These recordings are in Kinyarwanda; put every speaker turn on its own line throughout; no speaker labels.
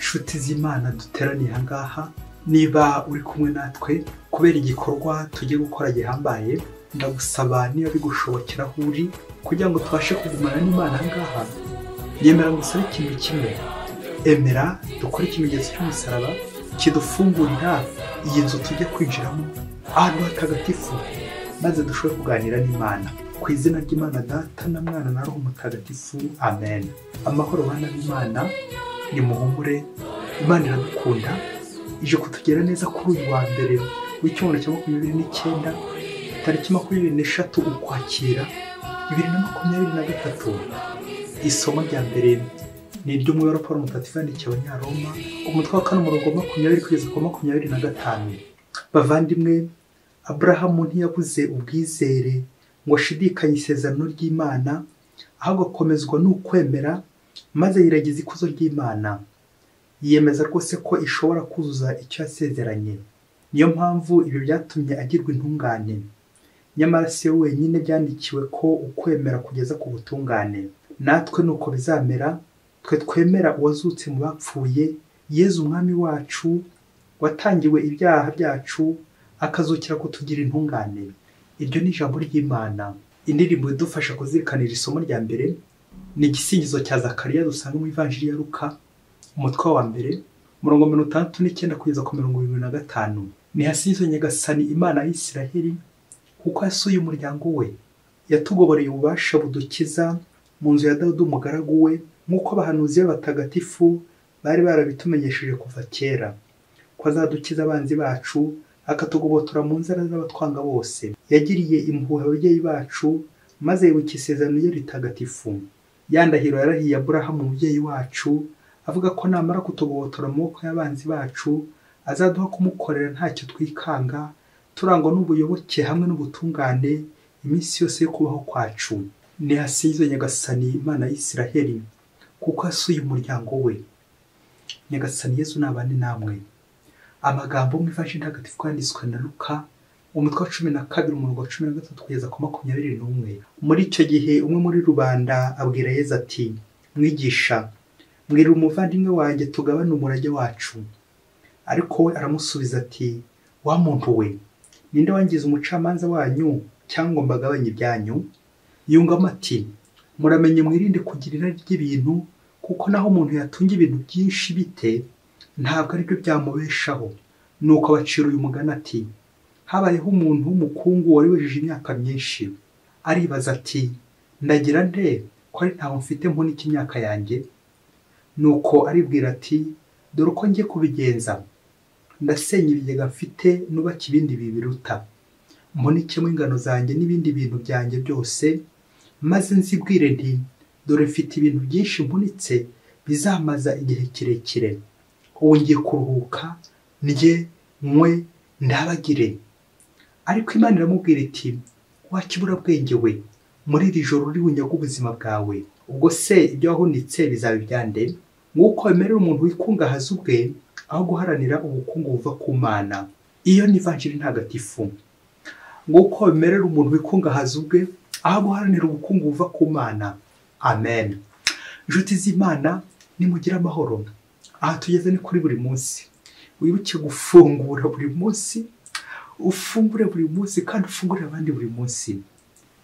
inshuti z'Imana duteraniye aha ngaha, niba uri kumwe natwe kubera igikorwa tugiye gukora gihambaye, ndagusaba niba bigushobokera aho uri kugira ngo tubashe kugumana n'Imana aha ngaha, yemera gusa ikintu kimwe, emera dukore ikimenyetso cy'umusaraba kidufungurira iyi nzu tujye kwinjiramo ahantu hatagatifu, maze dushobore kuganira n'Imana. Ku izina ry'Imana Data na Mwana na Roho Mutagatifu, amen. Amahoro bana b'Imana, ni muhumure, Imana iradukunda, ije kutugera neza kuri uyu wa mbere w'icyumweru cya 29 tariki 23 Ukwakira 2023. Isomo rya mbere ni iryo mu Paul Mutagatifu yandikiye Abanyaroma, umutwe wa 4 umurongo 20 kugeza ku 25. Bavandimwe, Abrahamu ntiyabuze ubwizere ngo ashidikanye isezerano ry'Imana, ahubwo akomezwa n'ukwemera, maze yiragiza ikuzo ry'Imana, yiyemeza rwose ko ishobora kuzuza icyo yasezeranye. Niyo mpamvu ibi byatumye agirwa intungane. Nyamara si we wenyine byandikiwe ko ukwemera kugeza ku butungane. Natwe nuko bizamera, twe twemera uwazutse mu bapfuye, Yezu umwami wacu, watangiwe ibyaha byacu, akazukira kutugira intungane. Iryo ni ijambo ry'Imana. Indirimbo idufasha kuzirikanira isomo rya mbere ni igisingizo cya Zakariya dusanga mu Ivanjiri ya Luka, umutwe wa mbere, umurongo 69 kugeza ku 75. Ni hasinzwe Nyagasani Imana y'Isiraheli, kuko yasuye umuryango we, yatugoboreye ububasha budukiza mu nzu ya Dawudi umugaragu we, nk'uko abahanuzi b'abatagatifu bari barabitumenyesheje kuva kera, ko azadukiza abanzi bacu, akatugobotora mu nzara z'abatwanga bose. Yagiriye impuhwe ababyeyi bacu, maze yibuka isezerano rye ritagatifu. Yandahiro yarahiye Aburahamu umubyeyi wacu, avuga ko namara kutugobotora mu maboko y'abanzi bacu, azaduha kumukorera ntacyo twikanga, turangwa n'ubuyoboke hamwe n'ubutungane iminsi yose yo kubaho kwacu. Ni hasizwe Nyagasani Imana y'Isiraheli, kuko yasuye umuryango we. Nyagasani Yezu nabane namwe. Amagambo mu Ivanjiri ntagatifu yanditswe na Luka, umutwe wa 12 umurongo wa 13 kugeza ku 21. Muri icyo gihe umwe muri rubanda abwira Yezu ati, Mwigisha, mbwira umuvandimwe wanjye tugabane umurage wacu. Ariko we aramusubiza ati, wa muntu we, ninde wangize umucamanza wanyu cyangwa mbagabanye ibyanyu? Yungamo ati, muramenye mwirinde kugira irari ry'ibintu, kuko naho umuntu yatunga ibintu byinshi bite, ntabwo ari byo byamubeshaho. Nuko abacira uyu mugani ati, habayeho umuntu w'umukungu wari wejeje imyaka myinshi. Aribaza ati, ndagira nte ko ari ntaho mfite mpunika imyaka yanjye? Nuko aribwira ati, dore uko ngiye kubigenza, ndasenya ibigega mfite nubaka ibindi bibiruta, mpunikemo ingano zanjye n'ibindi bintu byanjye byose, maze nzibwire nti, dore mfite ibintu byinshi mpunitse bizamaza igihe kirekire. Ubu ngiye kuruhuka, ndye, nywe, ndabagire. Ariko Imana iramubwira iti, wakiburabwenge we, muri iri joro uri bunyaga ubuzima bwawe, ubwo se ibyo wahunitse bizaba ibyande? Nk'uko wemerera umuntu wikungahaza ubwe, aho guharanira ubukungu buva ku Mana. Iyo ni Ivanjiri ntagatifu. Nk'uko wemerera umuntu wikungahaza ubwe, aho guharanira ubukungu buva ku Mana. Amen. Inshuti z'Imana, nimugire amahoro. Aha tugeze ni kuri buri munsi. Wibuke gufungura buri munsi, ufungure buri munsi kandi ufungurire abandi buri munsi.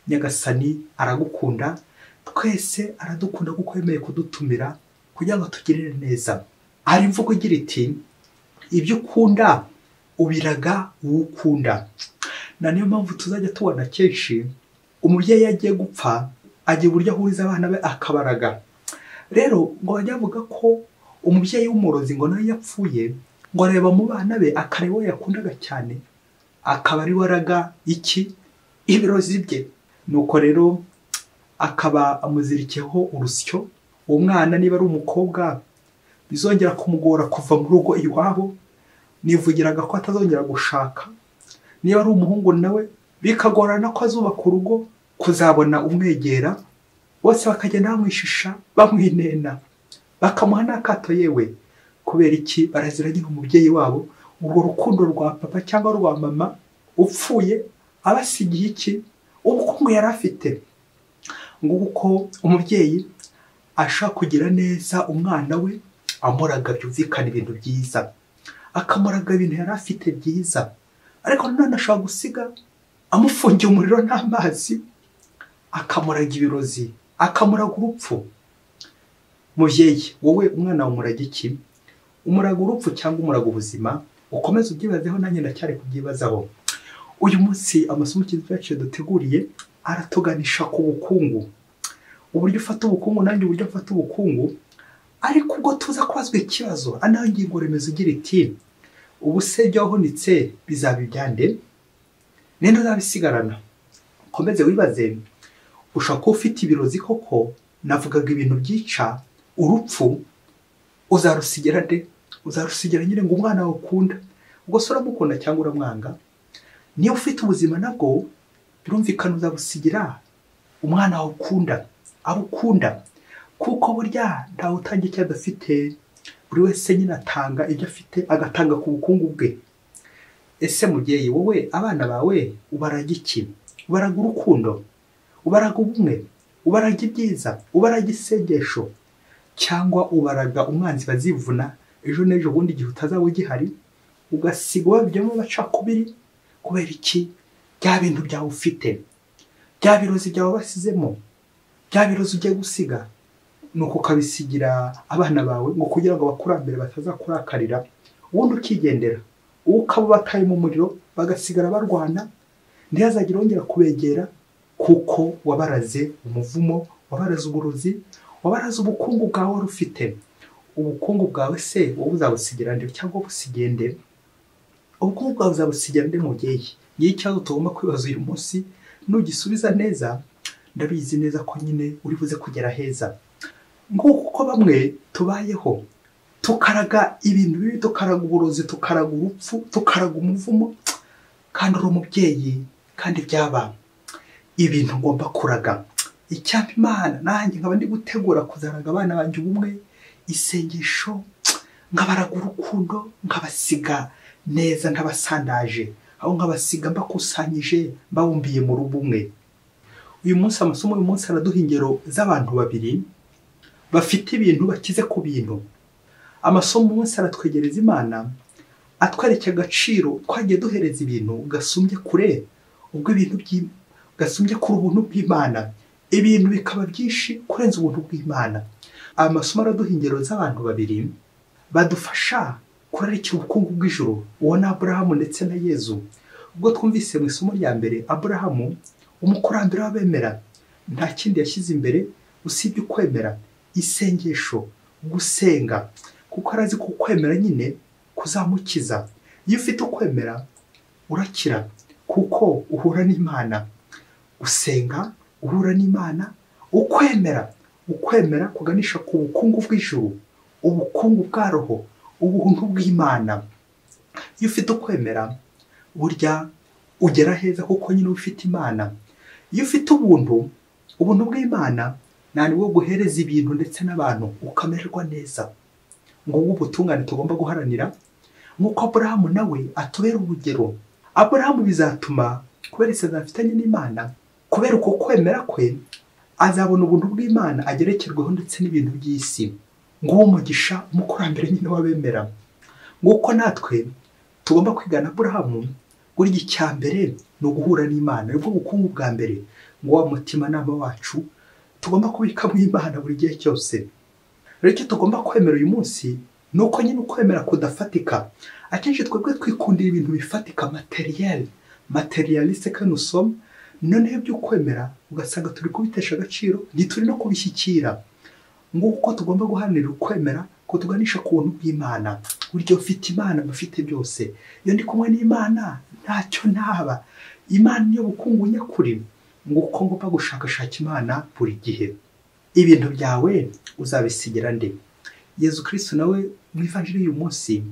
Nyagasani aragukunda, twese aradukunda kuko yemeye kudutumira kugira ngo tugirire neza. Hari imvugo igira iti, ibyo ukunda ubiraga uwo ukunda. Na niyo mpamvu tuzajya tubona kenshi umubyeyi yagiye gupfa, agiye uburyo ahuriza abana be akabaraga. Rero ngo bajya bavuga ko umubyeyi w'umurozi ngo nawe yapfuye, ngo areba mu bana be akareba uwo yakundaga cyane, akaba ari waraga iki? Ibirozi bye. Nuko rero akaba amuzirikiyeho urusyo. Uwo mwana niba ari umukobwa, bizongera kumugora kuva mu rugo iwabo, nivugiraga ko atazongera gushaka. Niba ari umuhungu nawe, bikagorana ko azubaka urugo, kuzabona umwegera, bose bakagenda bamwishisha, bamwinena, bakamuha n'akato yewe. Kubera iki? Baraziranye n'umubyeyi wabo, urwo rukundo rwa papa cyangwa rwa mama upfuye abasigiye iki? Ubukungu yari afite. Nguko umubyeyi ashaka kugira neza umwana we, amuraga byumvikana ibintu byiza, akamuraga ibintu yari afite byiza, ariko nanone ashobora gusiga amufungiye umuriro n'amazi, akamuraga ibirozi, akamuraga urupfu. Mubyeyi, wowe umwana wawe umuraga iki? Umuraga urupfu cyangwa umuraga ubuzima? Ukomeze ubyibazeho, nanjye ndacyari kubyibazaho. Uyu munsi amasomo cyacu duteguriye aratuganisha ku bukungu, uburyo ufata ubukungu nanjye uburyo mfata ubukungu. Ariko ubwo tuza kubazwa ikibazo, anaho ingingo remezo igira iti ubu se byahunitse bizaba ibyande, ninde uzabisigarana? Komeze wibaze, ushaka ko ufite ibirozi koko, navugaga ibintu byica urupfu, uzarusigira nde? Uzarusigira nyine ngo umwana wawe ukunda. Ubwo se uramukunda cyangwa uramwanga? Niba ufite ubuzima nabwo birumvikana uzabusigira umwana wawe ukunda, abo ukunda, kuko burya ntawe utanga icyo adafite. Buri wese nyine atanga ibyo afite, agatanga ku bukungu bwe. Ese mubyeyi, wowe abana bawe ubaraga iki? Ubaraga urukundo, ubaraga ubumwe, ubaraga ibyiza, ubaraga isengesho, cyangwa ubaraga umwanzi bazivuna ejo n'ejo bundi igihe utazaba ugihari, ugasiga wabyemo amacakubiri? Kubera iki? Bya bintu byawe ufite, bya birozi byawe basizemo, bya birozi ugiye gusiga, nuko ukabisigira abana bawe ngo kugira ngo abakurambere batazakurakarira, ubundi ukigendera, ukaba bataye mu muriro bagasigara barwana, ntihazagire wongera kubegera, kuko wabaraze umuvumo, wabaraze uburozi, wabaraze ubukungu bwawe wari ufite. Ubukungu bwawe se wowe uzabusigira nde cyangwa busigende? Ubukungu bwawe uzabusigira nde mubyeyi? Ngiye ikibazo tugomba kwibaza uyu munsi. Nugisubiza neza, ndabizi neza ko nyine uri buze kugera heza. Nguko bamwe tubayeho, tukaraga ibintu bibi, tukaraga uburozi, tukaraga urupfu, tukaraga umuvumo, kandi uri umubyeyi, kandi byaba ibintu ngomba kuraga. Icyampa Imana nanjye nkaba ndi gutegura kuzaraga abana banjye ubumwe, isengesho, nkabaraga urukundo, nkabasiga neza ntabasandaje, aho nkabasiga mbakusanyije, mbabumbiye mu rubumwe. Uyu munsi amasomo uyu munsi araduha ingero z'abantu babiri bafite ibintu bakize ku bintu. Amasomo umunsi aratwegereza Imana, atwereka agaciro twagiye duhereza ibintu gasumbye kure ubwo ibintu gasumbye kuri ubuntu bw'Imana, ibintu bikaba byinshi kurenza ubuntu bw'Imana. Amasomo araduha ingero z'abantu babiri badufasha kurarikira ubukungu bw'ijuru, uwo ni Aburahamu ndetse na Yezu. Ubwo twumvise mu isomo rya mbere, Aburahamu umukurambere w'abemera nta kindi yashyize imbere usibye ukwemera, isengesho, gusenga, kuko arazi ko ukwemera nyine kuzamukiza. Iyo ufite ukwemera urakira, kuko uhura n'Imana. Usenga, uhura n'Imana, ukwemera kuganisha ku bukungu bw'ijuru, ubukungu bwa roho, ubuntu bw'Imana. Iyo ufite ukwemera burya ugera heza, kuko nyine ufite Imana. Iyo ufite ubuntu bw'Imana, nani wo guhereza ibintu ndetse n'abantu ukamererwa neza. Ngo ubutungane tugomba guharanira, nk'uko Aburahamu nawe atubera urugero. Aburahamu bizatuma kubera isezerano afitanye n'Imana, kubera uko kwemera kwe, azabona ubuntu bw'Imana agerekerweho ndetse n'ibintu by'isi. Nguwo umugisha umukurambere nyine w'abemera. Nguko natwe tugomba kwigana Aburahamu. Buri icya mbere ni uguhura n'Imana, nibwo bukungu bwa mbere. Ngo wa mutimanama wacu tugomba kubika mu Imana buri gihe cyose. Rero icyo tugomba kwemera uyu munsi ni uko nyine ukwemera kudafatika. Akenshi twebwe twikundira ibintu bifatika, materialiste que nous sommes. Noneho ibyo kwemera ugasanga turi kubitesha agaciro, ntituri no kubishyikira. Nguko tugomba guharanira ukwemera ko tuganisha ku buntu bw'Imana. Buryo ufite Imana bafite byose. Iyo ndi kumwe n'Imana ntacyo ntaba. Imana niyo bukungu nyakuri. Nguko ngomba gushakashaka Imana buri gihe. Ibintu byawe uzabisigira nde? Yezu Kristo nawe mu ivanjiri y'uyu munsi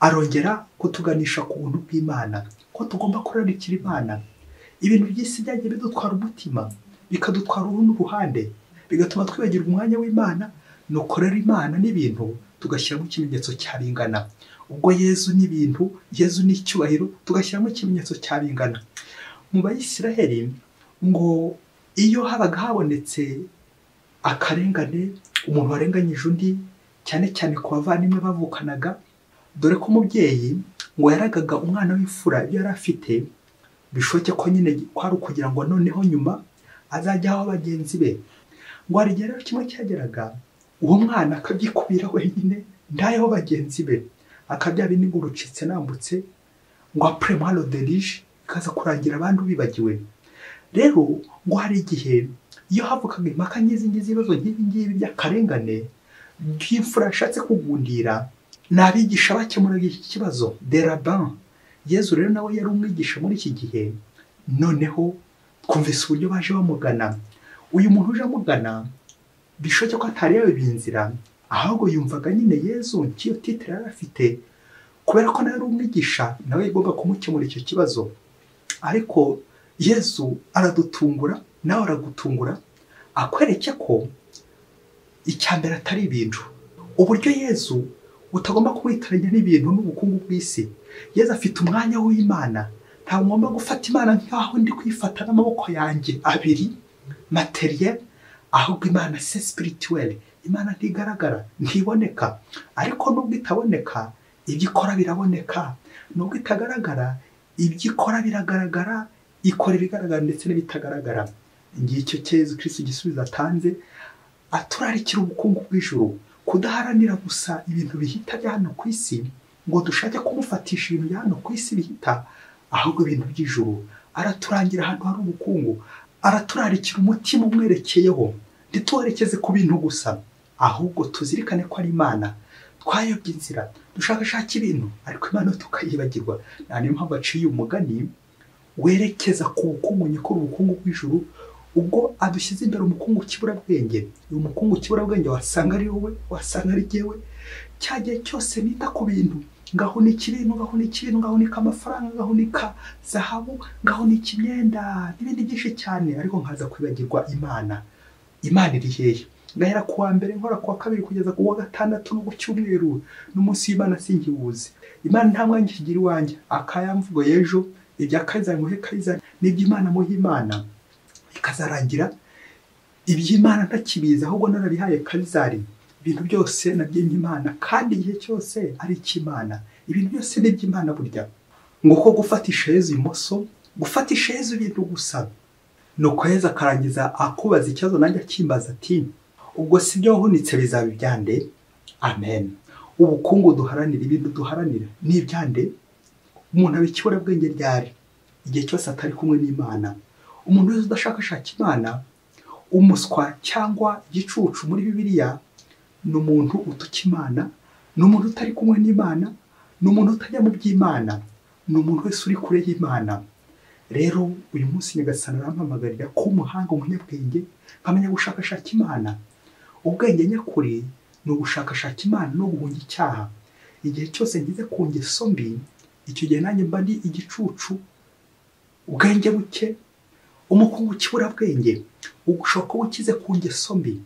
arongera kutuganisha ku buntu bw'Imana, ko tugomba kurarikira Imana. Ibintu by'isi byagiye bidutwara umutima, bikadutwara urundi ruhande, bigatuma twibagirwa umwanya w'Imana. Nuko rero Imana n'ibintu tugashyiramo ikimenyetso cyabingana. Ubwo Yezu n'ibintu, Yezu n'icyubahiro, tugashyiramo ikimenyetso cyabingana. Mu Bayisiraheli ngo iyo habaga habonetse akarengane, umuntu warenganyije undi, cyane cyane ku bavandimwe bavukanaga, dore ko umubyeyi ngo yaragaga umwana w'imfura ibyo yari afite, bishoboke ko nyine kwari ukugira ngo noneho nyuma azajyaho bagenzi be. Ngo hari igihe rero kimwe cyageraga uwo mwana akabyikubira wenyine ntayeho bagenzi be, akabya bindi ngo urucitse nambutse, ngo après moi le délige, kaza kurangira abandi ubibagiwe. Rero ngo hari igihe iyo havukaga impaka ngizi ibibazo nk'ibi by'akarengane by'imfura yashatse kugundira, n'abigisha bakemuraga iki kibazo de rabbin. Yezu rero nawe yari umwigisha muri iki gihe. Noneho twumvise uburyo baje bamugana. Uyu muntu uje amugana bishoboke ko atari yayoboye inzira, ahubwo yumvaga nyine Yezu nk'iyo titre yari afite, kubera ko nawe ari umwigisha nawe yagomba kumukemura icyo kibazo. Ariko Yezu aradutungura, nawe aragutungura, akwereke ko icyambere atari ibintu. Uburyo Yezu utagomba kumwitiranya n'ibintu n'ubukungu bw'isi. Yezu afite umwanya w'Imana. Ntabwo ngomba gufata Imana nk'aho ndi kwifata n'amaboko yanjye abiri materiel, ahubwo Imana c'est spirituel. Imana ntigaragara, ntiboneka, ariko nubwo itaboneka ibyo ikora biraboneka, nubwo itagaragara ibyo ikora biragaragara, ikora ibigaragara ndetse n'ibitagaragara. Ngicyo Yezu Kristo igisubizo atanze, aturarikira ubukungu bw'ijuru, kudaharanira gusa ibintu bihita bya hano ku isi ngo dushake kumufatisha ibintu bya hano ku isi bihita, ahubwo ibintu by'ijuru. Araturangira ahantu hari ubukungu, araturarikira umutima umwerekeyeho, ntituwerekeze ku bintu gusa, ahubwo tuzirikane ko ari Imana. Twayobye inzira dushakashaka ibintu, ariko Imana tukayibagirwa. Niyo mpamvu aciye umugani werekeza ku bukungu nyakuri, ubukungu bw'ijuru. Ubwo adushyize imbere umukungu kiburabwenge, uyu mukungu kiburabwenge wasanga ari wowe, wasanga ari jyewe. Cya gihe cyose nita ku bintu, ngahunika ibintu, ngahunika amafaranga, ngahunika zahabu, ngahunika imyenda n'ibindi byinshi cyane, ariko nkaza kwibagirwa Imana. Imana iri hehe? Ngahera kuwa mbere nkora kuwa kabiri kugeza kuwa gatandatu no ku cyumweru, n'umunsi w'Imana singiwuzi. Imana nta mwanya ikigira iwanjye. Akayamvugo y'ejo, ibya Kayizari muhe Kayizari, n'iby'Imana muhe Imana. Ikazarangira iby'Imana ntakibiza, ahubwo narabihaye Kayizari. Ibintu byose nabyimye Imana, kandi igihe cyose ari icy'Imana. Ibintu byose ni iby'Imana burya. Ngo ko gufatisha Yezu imoso, gufatisha Yezu ibintu gusa, nuko Yezu akarangiza akubaza ikibazo nanjye akimbaza ati, ubwo si byo wahunitse bizaba ibyande? Amen. Ubukungu duharanira, ibintu duharanira ni ibyande? Umuntu abikiburabwenge ryari? Igihe cyose atari kumwe n'Imana. Umuntu wese udashakashaka Imana, umuswa cyangwa igicucu muri Bibiliya, ni umuntu utuka Imana, ni umuntu utari kumwe n'Imana, ni umuntu utajya mu by'Imana, ni umuntu wese uri kure y'Imana. Rero uyu munsi Nyagasani arampamagarira ko umuhanga, umunyabwenge, nkamenya gushakashaka Imana. Ubwenge nyakuri ni ugushakashaka Imana no guhunga icyaha. Igihe cyose ngize ku ngeso mbi, icyo gihe nanjye mba ndi igicucu, ubwenge buke, umukungu kiburabwenge. Ugushaka kuba ukize ku ngeso mbi,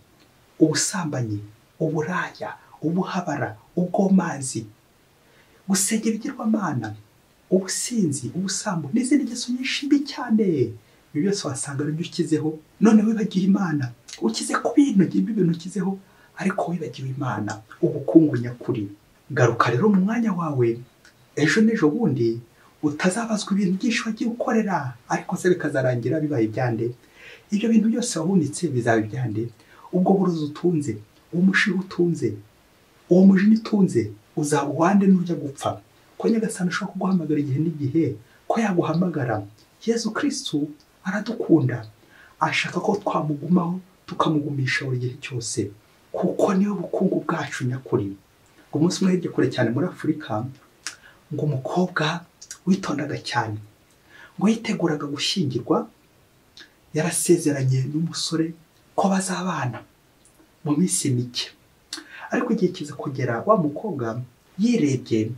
ubusambanyi, uburaya, ubuhabara, ubwomanzi, gusengera ibigirwamana, ubusinzi, ubusambo n'izindi ngeso nyinshi mbi cyane. Ibi byose wasanga ari byo ukizeho, none wibagiwe Imana. Ukize ku bintu ibintu ukizeho, ariko wibagiwe Imana. Ubukungu nyakuri. Garuka rero mu mwanya wawe, ejo n'ejo bundi utazabazwa ibintu byinshi wagiye ukorera, ariko se bikazarangira bibaye ibyande. Ibyo bintu byose wahunitse bizaba ibyande. Ubwo burozi utunze, uwo mushiha utunze, uwo mujini utunze, uzaba uwande n'ujya gupfa. Ko Nyagasani ashobora kuguhamagara igihe n'igihe, ko yaguhamagara. Yezu Kristo aradukunda, ashaka ko twamugumaho, tukamugumisha buri gihe cyose, kuko niwe bukungu bwacu nyakuri. Ngo umunsi umwe hirya kure cyane muri Afurika, ngo umukobwa witondaga cyane, ngo yiteguraga gushyingirwa, yarasezeranye n'umusore ko bazabana mu minsi mike. Ariko igihe kiza kugera, wa mukobwa yirebye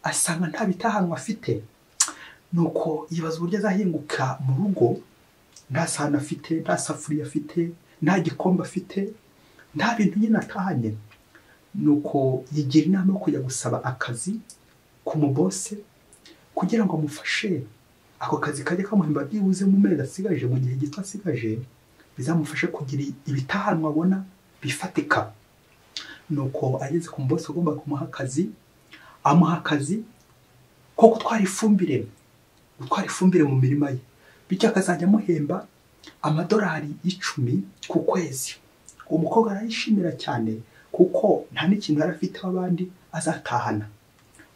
asanga nta bitahanwa afite. Nuko yibaza uburyo azahinguka mu rugo, nta sahani afite, nta safuriya afite, nta gikombe afite, nta bintu nyine atahanye. Nuko yigira inama yo kujya gusaba akazi ku mubose kugira ngo amufashe. Ako kazi kajya kamuhemba byibuze mu mezi asigaje, mu gihe gito asigaje, bizamufashe kugira ibitahanwa abona bifatika. nuko ageze ku boss agomba kumuha akazi, amuha akazi ko gutwara ifumbire mu mirima ye, bityo akazajya amuhemba amadolari 10 ku kwezi. Uwo mukobwa arayishimira cyane kuko nta n'ikintu yari afite abandi azatahana.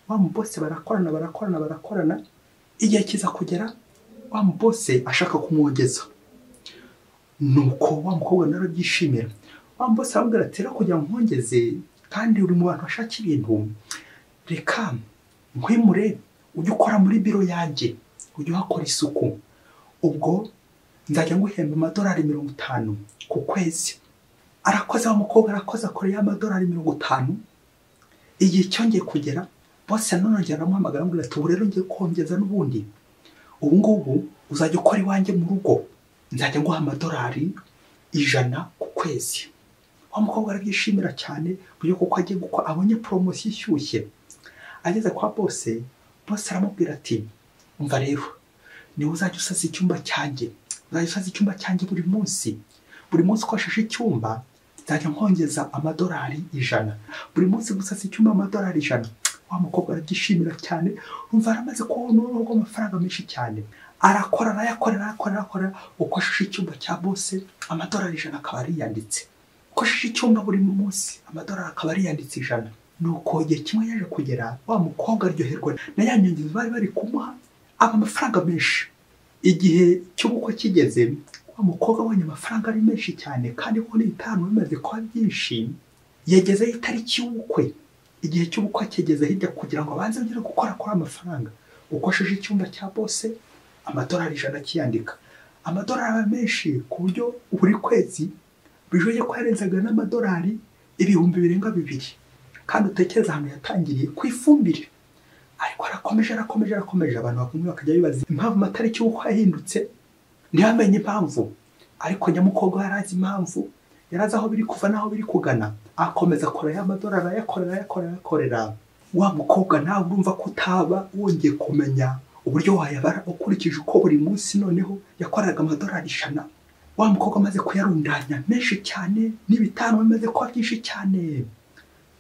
Wa mubose barakorana, igihe kiza kugera wa mubose ashaka kumwongeza, nuko wa mukobwa narabyishimira. Wa mubose aramubwira ati rero kugira ngo nkongeze kandi uri mu bantu bashaka ibintu, reka nkwimure ujye ukora muri biro yanjye, ujye uhakora isuku, ubwo nzajya nguhemba amadolari 50 ku kwezi. Arakoze wa mukobwa arakoze akora amadolari 50. Igihe cyongeye kugera bose nanone aramuhamagara amubwira ati ubu rero ngiye kongeza n'ubundi, ubu ngubu uzajya ukora iwanjye mu rugo, nzajya nguha amadolari 100 ku kwezi. Wa mukobwa arabyishimira cyane buryo kuko agiye gukora, abonye promotion ishyushye. Ageze kwa bose aramubwira ati umva rero ni uzajya usaza icyumba cyanjye buri munsi ukoresheje icyumba nzajya nkongeza amadolari 100, buri munsi gusaza icyumba amadolari 100. Wa mukobwa arabyishimira cyane, umva aramaze kubona urugo amafaranga menshi cyane. Arayakorera ukoresheje icyumba cya bose amadolari 100 akaba ari yanditse, ukoresheje icyumba buri munsi amadolari akaba ari yanditse 100. Nuko igihe kimwe yaje kugera wa mukobwa aryoherwa na ya nyongeza bari kumuha amafaranga menshi. Igihe cy'ubukwe kigeze wa mukobwa abonye amafaranga ari menshi cyane kandi ko n'ibitanu bimaze kuba byinshi, yageze itariki y'ubukwe. Igihe cy'ubukwe kigeze hirya kugira ngo abanze agire gukora kuri amafaranga, ukoresheje icyumba cya bose amadolari 100 akiyandika, amadolari menshi ku buryo buri kwezi bijoye kwarenzaga n'amadolari 2,200. Kandi utekereza ahantu yatangiriye ku ifumbire. Ariko arakomeje abantu bakumwe bakajya bibaza impamvu amatariki y'uko yahindutse, ntiyamenye impamvu. Ariko nyamukobwa yarazi impamvu, yarazi aho biri kuva naho biri kugana, akomeza akora ya madolari ayakorera. Wa mukobwa nawe urumva ko utaba wongeye kumenya uburyo wayabara ukurikije uko buri munsi noneho yakoraga amadolari 100. Wa mukobwa amaze kuyarundanya menshi cyane n'ibitanu bimaze kuba byinshi cyane.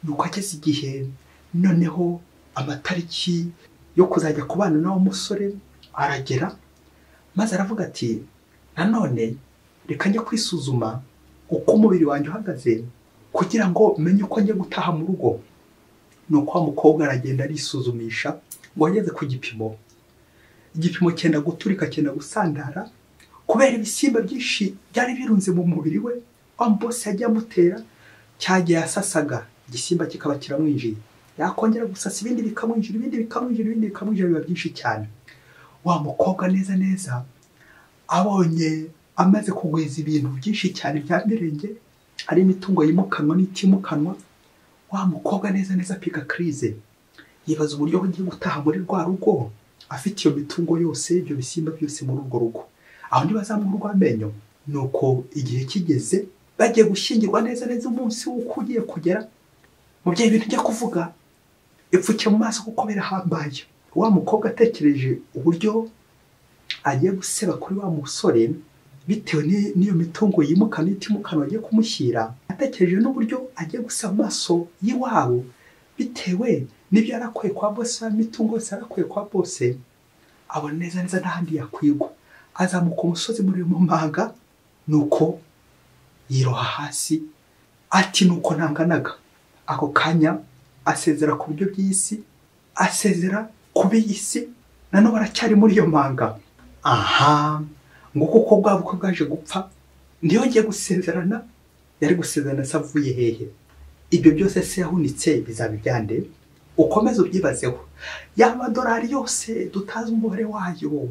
Nuko ageze igihe noneho amatariki yo kuzajya kubana nawo musore aragera, maze aravuga ati nanone reka njye kwisuzuma uko umubiri wanjye uhagaze kugira ngo menye uko njye gutaha mu rugo. Nuko wa mukobwa aragenda arisuzumisha ngo ageze ku igipimo cyenda guturika, cyenda gusandara kubera ibisimba byinshi byari birunze mu mubiri we. Wa bose yagiye amutera, cyagiye yasasaga, igisimba kikaba kiramwinjiye, yakongera gusasa ibindi bikamwinjira, biba byinshi cyane. Wa mukobwa neza abonye amaze kugwiza ibintu byinshi cyane bya mirenge, ari imitungo yimukanwa n'itimukanwa. Wa mukobwa neza pika krize, yibaza uburyo agiye gutaha muri rwa rugo afite iyo mitungo yose, ibyo bisimba byose muri urwo rugo, aho ntibazamura amenyo. Nuko igihe kigeze bagiye gushyingirwa neza umunsi w'uko ugiye kugera, mubyeyi ibintu njya kuvuga ipfuke mu maso kuko birahambaye. Wa mukobwa atekereje uburyo agiye guseba kuri wa musore bitewe n'iyo mitungo yimukana itimukanwa agiye kumushyira, atekereje n'uburyo agiye guseba amaso y'iwabo bitewe n'ibyo yarakuye kwa bose, imitungo yose yarakuye kwa bose. Abona neza n'ahandi yakwigwa, azamuka umusozi muri mu manga, nuko yiroha hasi ati nuko ntanganaga. Ako kanya asezera ku buryo by'isi, asezera ku b'isi, nanone baracyari muri iyo manga. Nguko uko bwa bukwe bwaje gupfa, ntiyongeye gusezerana. Yari gusezerana se avuye hehe? Ibyo byose se yahunitse bizaba ibyande? Ukomeze ubyibazeho. Ya madolari yose dutazi umubare wayo,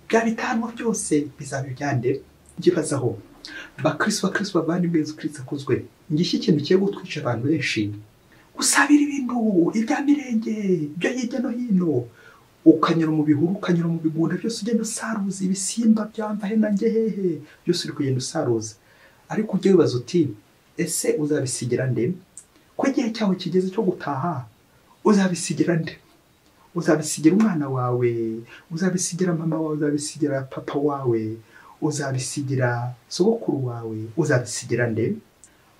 bya bitanu byose bizaba ibyande? Byibazaho. Bakristo bavandimwe Yesu Kristo akuzwe. Ngishye ikintu kigiye gutwica abantu benshi, usabira ibintu ibya mirenge byo hirya no hino, ukanyura mu bihuru, ukanyura mu bigunda, byose ugenda usaruza ibisimba byambahe nanjye hehe, byose uri kugenda usaruza. Ariko ujye wibaza uti ese uzabisigira nde? Ko igihe cyawe kigeze cyo gutaha, uzabisigira nde? Uzabisigira umwana wawe, uzabisigira mama wawe, uzabisigira papa wawe, uzabisigira sogokuru wawe, uzabisigira nde?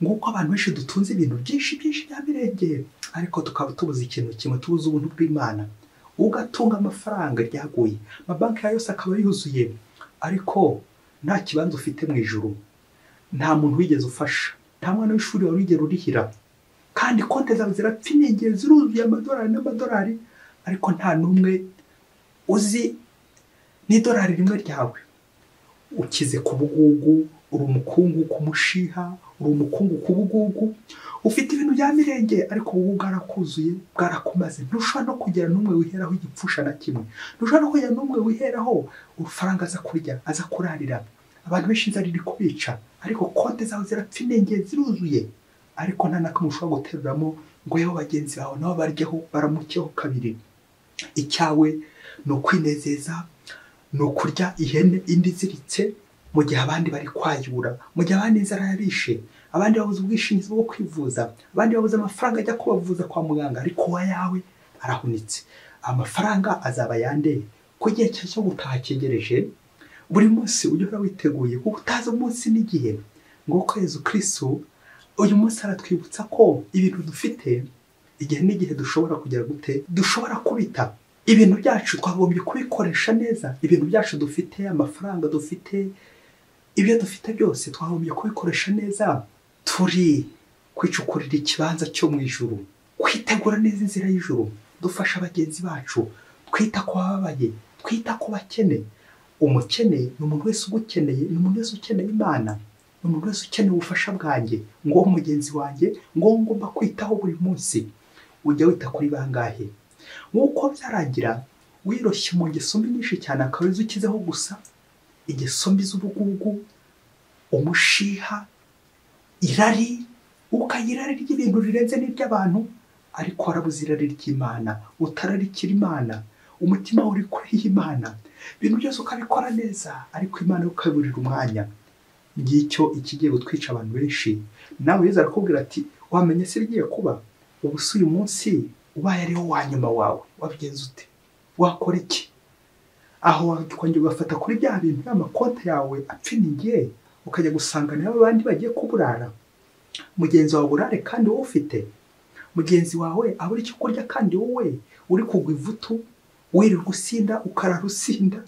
nguko abantu benshi dutunze ibintu byinshi bya mirenge ariko tukaba tubuze ikintu kimwe, tubuze ubuntu bw'Imana. Ugatunga amafaranga ryaguye, amabanki yose akaba yuzuye, ariko nta kibanza ufite mu ijuru, nta muntu wigeze ufasha, nta mwana w'ishuri wari wigeze urihira, kandi konti zawe zirapfinengeye ziruzuye amadolari n'amadolari, ariko nta n'umwe uzi n'idolari rimwe ryawe. Ukize ku bugugu, uri umukungu ku mushiha, uri umukungu ku bugugu, ufite ibintu bya mirenge ariko ubu bwarakuzuye bwarakumaze. Ntushobora no kugera n'umwe wiheraho igipfusha na kimwe, ntushobora no kugera n'umwe wiheraho urufaranga aza kurya, aza kurarira. Abantu benshi inzara iri kubica, ariko konti zawe zirapfinengeye ziruzuye, ariko nta na kamwe ushobora guteruramo ngo yewe bagenzi bawe nabo baryeho baramukeho kabiri. Icyawe ni ukwinezeza, ni ukurya ihene indi ziritse, mu gihe abandi bari kwayura, mu gihe abandi inzara yarishe, abandi babuze ubwishingizi bwo kwivuza, abandi babuze amafaranga ajya kubavuza kwa muganga, ariko wayawe arahunitse. Amafaranga azaba yande ku gihe cyo gutaha cyegereje. Buri munsi ujye uhora witeguye kuko utazi umunsi n'igihe. Nguko Yesu Kristo uyu munsi aratwibutsa ko ibintu dufite igihe n'igihe dushobora kugera gute, dushobora kubita. Ibintu byacu twagombye kubikoresha neza, ibintu byacu dufite, amafaranga dufite, ibyo dufite byose twagombye kubikoresha neza. Turi kwicukurira ikibanza cyo mu ijuru, kwitegura neza inzira y'ijuru, dufasha abagenzi bacu, twita ku bababaye, twita ku bakene. Umukene ni umuntu wese ugukeneye, ni umuntu wese ukeneye Imana, ni umuntu wese ukeneye ubufasha bwanjye, ngo mugenzi wanjye, ngo ngomba kwitaho buri munsi. Ujya wita kuri bangahe? Nk'uko byarangira wiroshye mu ngeso mbi nyinshi cyane, akaba ukizeho gusa ingeso mbi z'ubugugu, umushiha, irari, ukagira irari ry'ibintu rirenze n'iby'abantu, ariko warabuze irari ry'Imana, utararikira Imana, umutima uri kure y'Imana, ibintu byose ukabikora neza, ariko Imana ukaburira umwanya. Ngicyo ikigiye gutwica abantu benshi. Nawe Yesu arakubwira ati wamenye se rigiye kuba, ubu si uyu munsi ubaye ariho wanyuma wawe, wabigenza ute? Wakora iki? Aho wakongera ugafata kuri bya bintu y'amakonti yawe apfiniye, ukajya gusangana n'abandi bagiye kuburara. Mugenzi wawe urare kandi wowe ufite, mugenzi wawe abura icyo kurya kandi wowe uri kugwa ivutu, wirirwa usinda, ukarara usinda,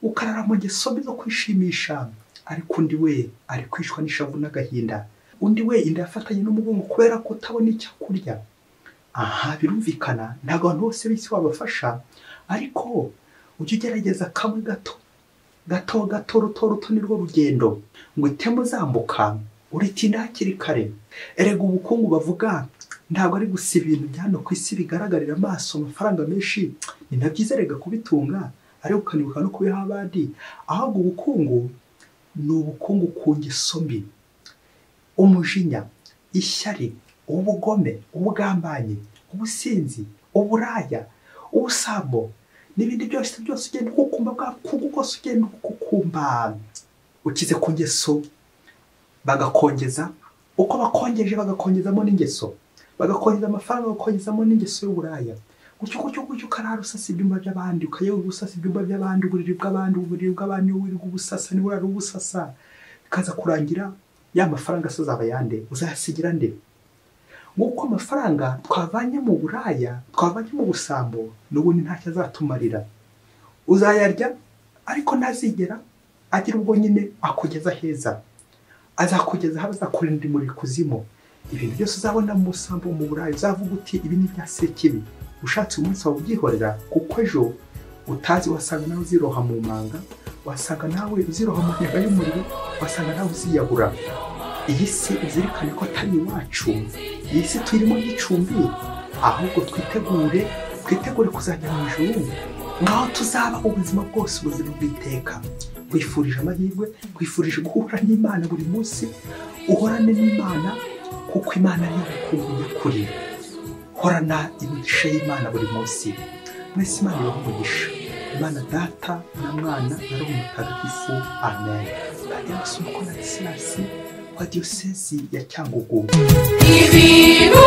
ukarara mu ngeso mbi zo kwishimisha, ariko undi we ari kwishwa n'ishavu n'agahinda, undi we inda yafatanye n'umugongo kubera ko utabona icyo kurya. Aha birumvikana ntabwo abantu bose b'isi wabafasha, ariko ujye ugerageza kamwe gato ruto nirwo rugendo. Ngo iteme uzambuka uritinda hakiri kare. Erega ubukungu bavuga ntabwo ari gusa ibintu byano ku isi bigaragarira amaso, amafaranga menshi ni nabyiza rega kubitunga, ariko ukanibuka no kubiha abandi. Ahubwo ubukungu ni ubukungu ku ngeso mbi, umujinya, ishyari, ubugome, ubugambanyi, ubusinzi, uburaya, ubusambo, n'ibindi byose ugenda ukukumba bwakungu bwose ugenda ukukumba. Ukize ku ngeso bagakongeza, uko bakongeje bagakongezamo n'ingeso, bagakongeza amafaranga bagakongezamo n'ingeso y'uburaya. Gutyo ukarara usasa ibyumba by'abandi, ukayewe gusasa ibyumba by'abandi, uburiri bw'abandi wirirwa ubusasa, ni urara ubusasa, bikaza kurangira ya mafaranga azaba yande, uzayasigira nde? Nguko amafaranga twavanye mu buraya, twavanye mu busambo, n'ubundi ntacyo azatumarira. Uzayarya ariko ntazigera agira ubwo nyine akugeza heza, azakugeza aho azakurinda muri kuzimu. Ibintu byose uzabona mu busambo mu buraya uzavuga uti ibi ni bya sekibi, ushatse umunsi wawe ubyihorera, kuko ejo utazi wasanga nawe uziroha mu manga, wasanga nawe uziroha mu nyaga y'umuriro, wasanga nawe uziyahura. Iyi si uzirikane ko atari iwacu, iyi si turimo y'icumbi, ahubwo twitegure kuzajya mu ijuru, ngaho tuzaba ubuzima bwose, ubuzima bw'iteka. Kwifurije amahirwe, kwifurije guhura n'Imana buri munsi, uhorane n'Imana kuko Imana ariyo bukungu nyakuri. Horana imigisha y'Imana buri munsi. Mwese Imana ibahe umugisha. Imana Data na Mwana na Roho Mutagatifu. Amen. Kandi abasuko na Silas wa Diyosezi ya Cyangugu. Ibintu